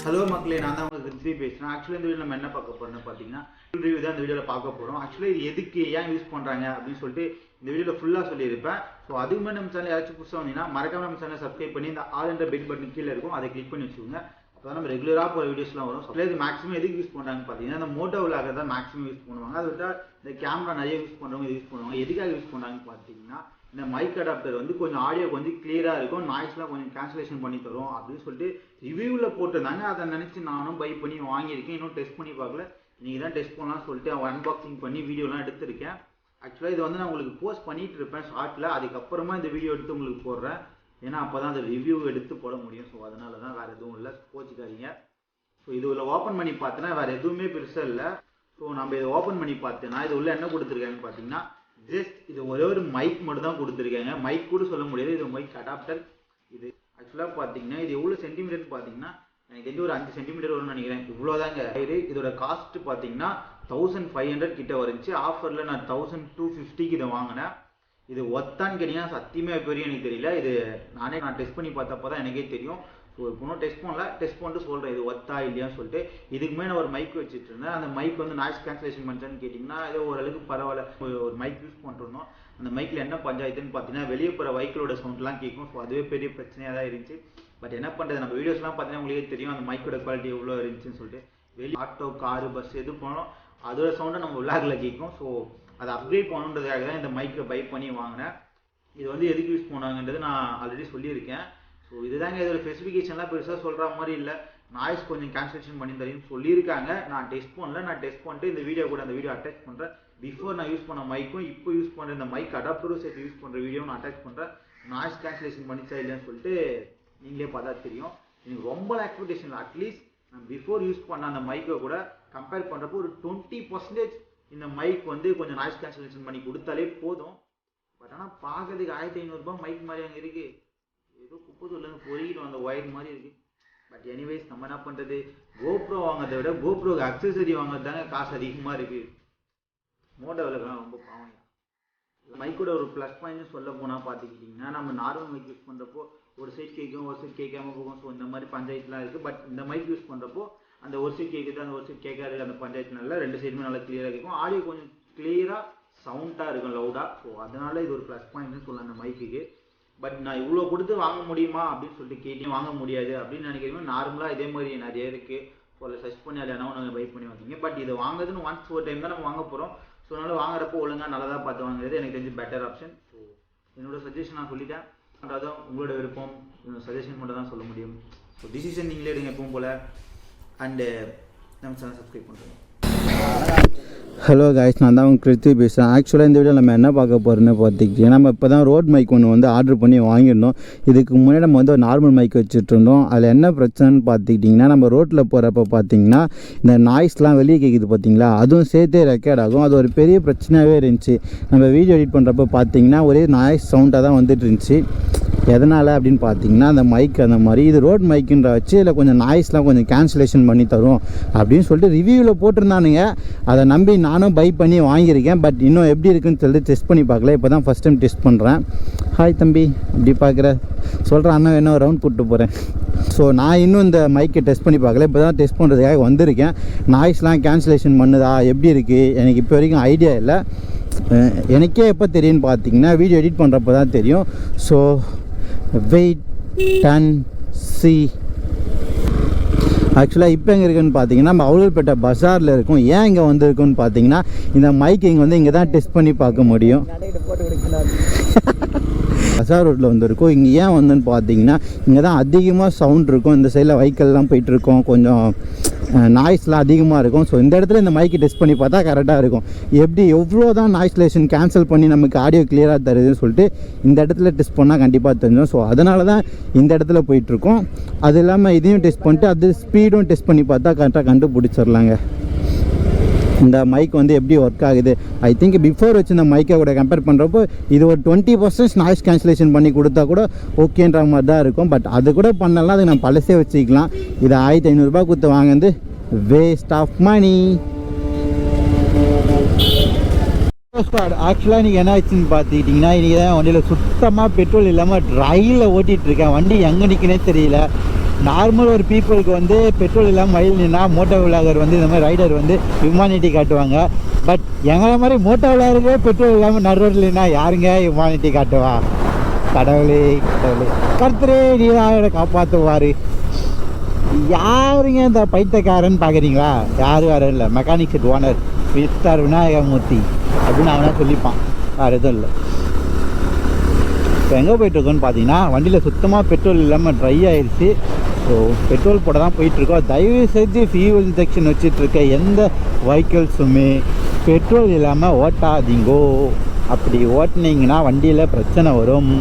Hello மக்களே, நான் தான் உங்களுக்கு ரிவ்யூ பேசுகிறேன். ஆக்சுவலி இந்த வீடியோ நம்ம என்ன பார்க்க போகிறோம்னு பார்த்தீங்கன்னா ரிவ்யூ தான் இந்த வீடியோவில் பார்க்க போகிறோம். ஆக்சுவலி இது எதுக்கு ஏன் யூஸ் பண்ணுறாங்க அப்படின்னு சொல்லிட்டு இந்த வீடியோவில் ஃபுல்லாக சொல்லியிருப்பேன். ஸோ அதுக்கு முன்னாடி நம்ம சேனல் யாராச்சும் புதுசாக வந்தீங்கன்னா மறக்காம நம்ம சேனலை சப்ஸ்கிரைப் பண்ணி இந்த ஆல் என்ற பெல் பட்டன் கீழே இருக்கும், அதை கிளிக் பண்ணி வச்சுக்கோங்க. அப்போ தான் நம்ம ரெகுலராக போகிற வீடியோஸ்லாம் வரும். ஸோ இது மேக்ஸிமம் எதுக்கு யூஸ் பண்ணுறாங்கன்னு பார்த்தீங்கன்னா இந்த மோட்டோ விலாக தான் மேக்ஸிமம் யூஸ் பண்ணுவாங்க. அதை விட்டால் இந்த கேமரா நிறைய யூஸ் பண்ணுறவங்க யூஸ் பண்ணுவாங்க. எதுக்காக யூஸ் பண்ணுறாங்கன்னு பார்த்தீங்கன்னா இந்த மைக் அடாப்டர் வந்து கொஞ்சம் ஆடியோ கொஞ்சம் கிளியராக இருக்கும், நாய்ஸ்லாம் கொஞ்சம் கேன்சலேஷன் பண்ணி தரும் அப்படின்னு சொல்லிட்டு ரிவ்யூவில் போட்டிருந்தாங்க. அதை நினச்சி நானும் பை பண்ணி வாங்கியிருக்கேன். இன்னும் டெஸ்ட் பண்ணி பார்க்கல, நீங்கள் தான் டெஸ்ட் பண்ணலாம்னு சொல்லிட்டு அன்பாக்சிங் பண்ணி வீடியோலாம் எடுத்திருக்கேன். ஆக்சுவலாக இது வந்து நான் உங்களுக்கு போஸ்ட் பண்ணிட்டு இருப்பேன் ஷார்ட்டில், அதுக்கப்புறமா இந்த வீடியோ எடுத்து உங்களுக்கு போடுறேன். ஏன்னா அப்போ தான் அந்த ரிவ்யூ எடுத்து போட முடியும். ஸோ அதனால தான் வேறு எதுவும் இல்லை, கோச்சிக்காதீங்க. ஸோ இது உள்ள ஓப்பன் பண்ணி பார்த்தேன்னா வேறு எதுவுமே பெருசாக இல்லை. ஸோ நம்ம இதை ஓப்பன் பண்ணி பார்த்தேன்னா இது உள்ள என்ன கொடுத்துருக்காங்கன்னு பார்த்தீங்கன்னா ஜஸ்ட் இது ஒரே ஒரு மைக் மட்டும் தான் கொடுத்துருக்காங்க. மைக் கூட சொல்ல முடியாது, இது மைக் அடாப்டர். இது ஆக்சுவலாக பார்த்தீங்கன்னா இது எவ்வளோ சென்டிமீட்டர்னு பார்த்தீங்கன்னா எனக்கு தெரிஞ்சு ஒரு 5 சென்டிமீட்டர் வரும்னு நினைக்கிறேன். இவ்வளோதாங்க. இதோட காஸ்ட் பார்த்தீங்கன்னா 1500 கிட்ட வந்துச்சு. ஆஃபரில் நான் 1250க்கு இதை வாங்கினேன். இது ஒத்தான்னு கேட்டிங்கன்னா சத்தியமே பெரிய எனக்கு தெரியல. இது நான் டெஸ்ட் பண்ணி பார்த்தப்போ தான் எனக்கே தெரியும். ஸோ இப்போ டெஸ்ட் பண்ணல, டெஸ்ட் பண்ணிட்டு சொல்கிறேன் இது ஒத்தா இல்லையான்னு சொல்லிட்டு. இதுக்கு மேலே நான் ஒரு மைக் வச்சுட்டு இருந்தேன். அந்த மைக் வந்து நாய்ஸ் கேன்சலேஷன் பண்ணிச்சான்னு கேட்டிங்கன்னா ஏதோ ஓரளவுக்கு பரவாயில்ல. ஒரு மைக் யூஸ் பண்ணிருந்தோம். அந்த மைக்கில் என்ன பஞ்சாயத்துன்னு பார்த்தீங்கன்னா வெளியே போகிற வைக்கிளோட சவுண்ட்லாம் கேட்கும். ஸோ அதுவே பெரிய பிரச்சனையாக தான் இருந்துச்சு. பட் என்ன பண்ணுறது, நம்ம வீடியோஸ்லாம் பார்த்தீங்கன்னா உங்களுக்கே தெரியும் அந்த மைக்கோட குவாலிட்டி எவ்வளோ இருந்துச்சுன்னு சொல்லிட்டு. வெளியே ஆட்டோ, காரு, பஸ் எது போனோம் அதோட சவுண்டை நம்ம விளாகில் கேட்கும். ஸோ அதை அப்கிரேட் பண்ணணுன்றதுக்காக தான் இந்த மைக்கை பை பண்ணி வாங்கினேன். இது வந்து எதுக்கு யூஸ் பண்ணாங்கன்றது நான் ஆல்ரெடி சொல்லியிருக்கேன். ஸோ இதுதாங்க இதோட ஸ்பெசிஃபிகேஷன்லாம் பெருசாக சொல்கிற மாதிரி இல்லை. நாய்ஸ் கொஞ்சம் கேன்சலேஷன் பண்ணி தரேன்னு சொல்லியிருக்காங்க. நான் டெஸ்ட் பண்ணல, நான் டெஸ்ட் பண்ணிட்டு இந்த வீடியோ கூட அந்த வீடியோ அட்டாச் பண்ணுறேன். பிஃபோர் நான் யூஸ் பண்ண மைக்கும் இப்போ யூஸ் பண்ணுற இந்த மைக் அடாப்டரும் சேர்த்து யூஸ் பண்ணுற வீடியோ நான் அட்டாச் பண்ணுறேன். நாய்ஸ் கேன்சலேஷன் பண்ணிச்சா இல்லைன்னு சொல்லிட்டு நீங்களே பார்த்தா தெரியும். எனக்கு ரொம்ப எக்ஸ்பெக்டேஷன் இல்லை. அட்லீஸ்ட் நான் பிஃபோர் யூஸ் பண்ண அந்த மைக்கை கூட கம்பேர் பண்ணுறப்போ ஒரு 20% இந்த மைக் வந்து கொஞ்சம் நாய்ஸ் கேன்சலேஷன் பண்ணி கொடுத்தாலே போதும். பட் ஆனால் பார்க்கறதுக்கு 1500 மைக் மாதிரி அங்கே இருக்குது. ஏதோ குப்பத்தூர்லேருந்து பொறிக்கிட்டு வந்த ஒயர் மாதிரி இருக்குது. பட் எனிவேஸ் நம்ம என்ன பண்ணுறது, கோப்ரோ வாங்கிறத விட கோப்ரோக்கு அக்சசரி வாங்குறது தாங்க காசு அதிகமாக இருக்குது. மோட்டோ விலைக்கெல்லாம் ரொம்ப பாவம். மைக்கோட ஒரு ப்ளஸ் பாயிண்ட்னு சொல்ல போனால் பார்த்துக்கிட்டிங்கன்னா நம்ம நார்மல் மைக் யூஸ் பண்ணுறப்போ ஒரு சைட் கேட்கும், ஒரு சைட் கேட்காம போகும். ஸோ இந்த மாதிரி பஞ்சாயத்துலாம் இருக்குது. பட் இந்த மைக் யூஸ் பண்ணுறப்போ அந்த ஒரு சைட் கேட்குது, அந்த ஒரு சைட் கேட்காது. அந்த பஞ்சாயத்து நல்லா 2 சைடுமே நல்லா கிளியராக கேட்கும். ஆடியோ கொஞ்சம் கிளியராக சவுண்டாக இருக்கும், லவுடாக. ஸோ அதனால இது ஒரு ப்ளஸ் பாயிண்ட்னு சொல்லலாம் அந்த மைக்குக்கு. பட் நான் இவ்வளோ கொடுத்து வாங்க முடியுமா அப்படின்னு சொல்லிட்டு கேட்டேன். வாங்க முடியாது அப்படின்னு நினைக்கிறீங்க. நார்மலாக இதே மாதிரி நிறைய இருக்குது. ஸோ அதில் சர்ச் பண்ணி அதில் என்ன நாங்கள் பை பண்ணி வாங்கிங்க. பட் இதை வாங்குறதுன்னு ஒன்ஸ் ஒரு டைம் தான் நம்ம வாங்க போகிறோம். ஸோ அதனால் வாங்குறப்போ ஒழுங்காக நல்லதாக பார்த்து வாங்குறது எனக்கு தெரிஞ்சு பெட்டர் ஆப்ஷன். ஸோ என்னோடய சஜஷன் நான் சொல்லிட்டேன். அதான் உங்களோட விருப்பம், சஜஷன் மட்டும் தான் சொல்ல முடியும். ஸோ டிசிஷன் நீங்களே எடுங்க எப்பவும் போல். அண்டு நம்ம சேனல் சப்ஸ்கிரைப் பண்ணுறோம். ஹலோ காய்ஸ், நான் தான் உங்கள் கிருத்தி பேசுகிறேன். ஆக்சுவலாக இந்த வீடியோ நம்ம என்ன பார்க்க போகிறோன்னு பார்த்துக்கிட்டீங்கன்னா நம்ம இப்போ தான் ரோட் மைக் ஒன்று வந்து ஆர்டர் பண்ணி வாங்கியிருந்தோம். இதுக்கு முன்னாடி நம்ம வந்து ஒரு நார்மல் மைக் வச்சுட்டு இருந்தோம். அதில் என்ன பிரச்சனைன்னு பார்த்துக்கிட்டிங்கன்னா நம்ம ரோட்டில் போகிறப்ப பார்த்தீங்கன்னா இந்த நாய்ஸ்லாம் வெளியே கேட்குது பார்த்தீங்களா, அதுவும் சேர்த்தே ரெக்கார்ட் ஆகும். அது ஒரு பெரிய பிரச்சனையாகவே இருந்துச்சு. நம்ம வீடியோ எடிட் பண்ணுறப்ப பார்த்தீங்கன்னா ஒரே நாய்ஸ் சவுண்டாக தான் வந்துட்டு இருந்துச்சு. எதனால் அப்படின்னு பார்த்தீங்கன்னா அந்த மைக் அந்த மாதிரி இது ரோட் மைக்குன்ற வச்சு இதில் கொஞ்சம் நாய்ஸ்லாம் கொஞ்சம் கேன்சலேஷன் பண்ணி தரும் அப்படின்னு சொல்லிட்டு ரிவ்யூவில் போட்டிருந்தானுங்க. அதை நம்பி நானும் பை பண்ணி வாங்கியிருக்கேன். பட் இன்னும் எப்படி இருக்குன்னு சொல்லிட்டு டெஸ்ட் பண்ணி பார்க்கல. இப்போ தான் ஃபஸ்ட் டைம் டெஸ்ட் பண்ணுறேன். ஹாய் தம்பி, இப்படி பார்க்குற சொல்கிறேன், அண்ணன் என்ன ரவுண்ட் கூப்பிட்டு போகிறேன். ஸோ நான் இன்னும் இந்த மைக்கை டெஸ்ட் பண்ணி பார்க்கல. இப்போ தான் டெஸ்ட் பண்ணுறதுக்காக வந்திருக்கேன். நாய்ஸ்லாம் கேன்சலேஷன் பண்ணுதா எப்படி இருக்குது எனக்கு இப்போ வரைக்கும் ஐடியா இல்லை. எனக்கே எப்போ தெரியும்னு பார்த்தீங்கன்னா வீடியோ எடிட் பண்ணுறப்ப தான் தெரியும். So wait and see. ஆக்சுவலாக இப்போ எங்கே இருக்குன்னு பார்த்தீங்கன்னா நம்ம அவுலூர்பேட்டை பஸாரில் இருக்கும். ஏன் இங்கே வந்திருக்குன்னு பார்த்தீங்கன்னா இந்த மைக் இங்கே வந்து இங்கே தான் டெஸ்ட் பண்ணி பார்க்க முடியும். பஸார் ரோட்டில் வந்துருக்கும். இங்கே ஏன் வந்துன்னு பார்த்தீங்கன்னா இங்கே தான் அதிகமாக சவுண்ட் இருக்கும். இந்த சைடில் வெஹிக்கல்லாம் போயிட்டுருக்கோம், கொஞ்சம் நாய்ஸ்லாம் அதிகமாக இருக்கும். ஸோ இந்த இடத்துல இந்த மைக்கை டெஸ்ட் பண்ணி பார்த்தா கரெக்டாக இருக்கும். எப்படி எவ்வளோ தான் நாய்ஸ்லேஷன் கேன்சல் பண்ணி நமக்கு ஆடியோ கிளியராக தருதுன்னு சொல்லிட்டு இந்த இடத்துல டெஸ்ட் பண்ணால் கண்டிப்பாக தெரிஞ்சிடும். ஸோ அதனால தான் இந்த இடத்துல போயிட்டுருக்கோம். அது இல்லாமல் இதையும் டெஸ்ட் பண்ணிட்டு அது ஸ்பீடும் டெஸ்ட் பண்ணி பார்த்தா கரெக்டாக கண்டுபிடிச்சிடலாங்க இந்த மைக் வந்து எப்படி ஒர்க் ஆகுது. ஐ திங்க் பிஃபோர் வச்சு இந்த மைக்கை கூட கம்பேர் பண்ணுறப்போ இது ஒரு 20% நாய்ஸ் கேன்சலேஷன் பண்ணி கொடுத்தா கூட ஓகேன்ற மாதிரி தான் இருக்கும். பட் அது கூட பண்ணலாம், அது நம்ம பழசே வச்சுக்கலாம். இது 1500 கொடுத்து வாங்குறது வேஸ்ட் ஆஃப் மணி. ஆக்சுவலாக இன்றைக்கி என்ன ஆச்சுன்னு பார்த்துக்கிட்டிங்கன்னா இன்றைக்கி தான் வண்டியில் சுத்தமாக பெட்ரோல் இல்லாமல் ட்ரையில் ஓட்டிகிட்ருக்கேன். வண்டி எங்கே நிற்குனே தெரியல. நார்மல் ஒரு பீப்புளுக்கு வந்து பெட்ரோல் இல்லாமல் வயல் நின்னா மோட்டோ விலாகர் வந்து இந்த மாதிரி ரைடர் வந்து ஹியூமானிட்டி காட்டுவாங்க. பட் எங்களை மாதிரி மோட்டோ விலாகருக்கே பெட்ரோல் இல்லாமல் நடு ரோட்லனா யாருங்க ஹியூமானிட்டி காட்டுவா? கடவுளே கடவுளே, கர்த்தரே நீராக காப்பாற்றுவார். யாருங்க இந்த பைத்தியக்காரன்னு பார்க்குறீங்களா? யாரும் யாரும் இல்லை, mechanic set owner mister Vinayagamoorthy அப்படின்னு அவனா சொல்லிப்பான், வேறு எதுவும் இல்லை. இப்போ எங்கே போயிட்டுருக்கோன்னு பார்த்தீங்கன்னா வண்டியில் சுத்தமாக பெட்ரோல் இல்லாமல் ட்ரை ஆயிடுச்சு. ஸோ பெட்ரோல் போட தான் போயிட்டுருக்கோம். தயவு செஞ்சு ஃபியூவல் இன்ஜெக்ஷன் வச்சுட்ருக்க எந்த வெஹிக்கிள்ஸுமே பெட்ரோல் இல்லாமல் ஓட்டாதீங்கோ. அப்படி ஓட்டினீங்கன்னா வண்டியில் பிரச்சனை வரும்.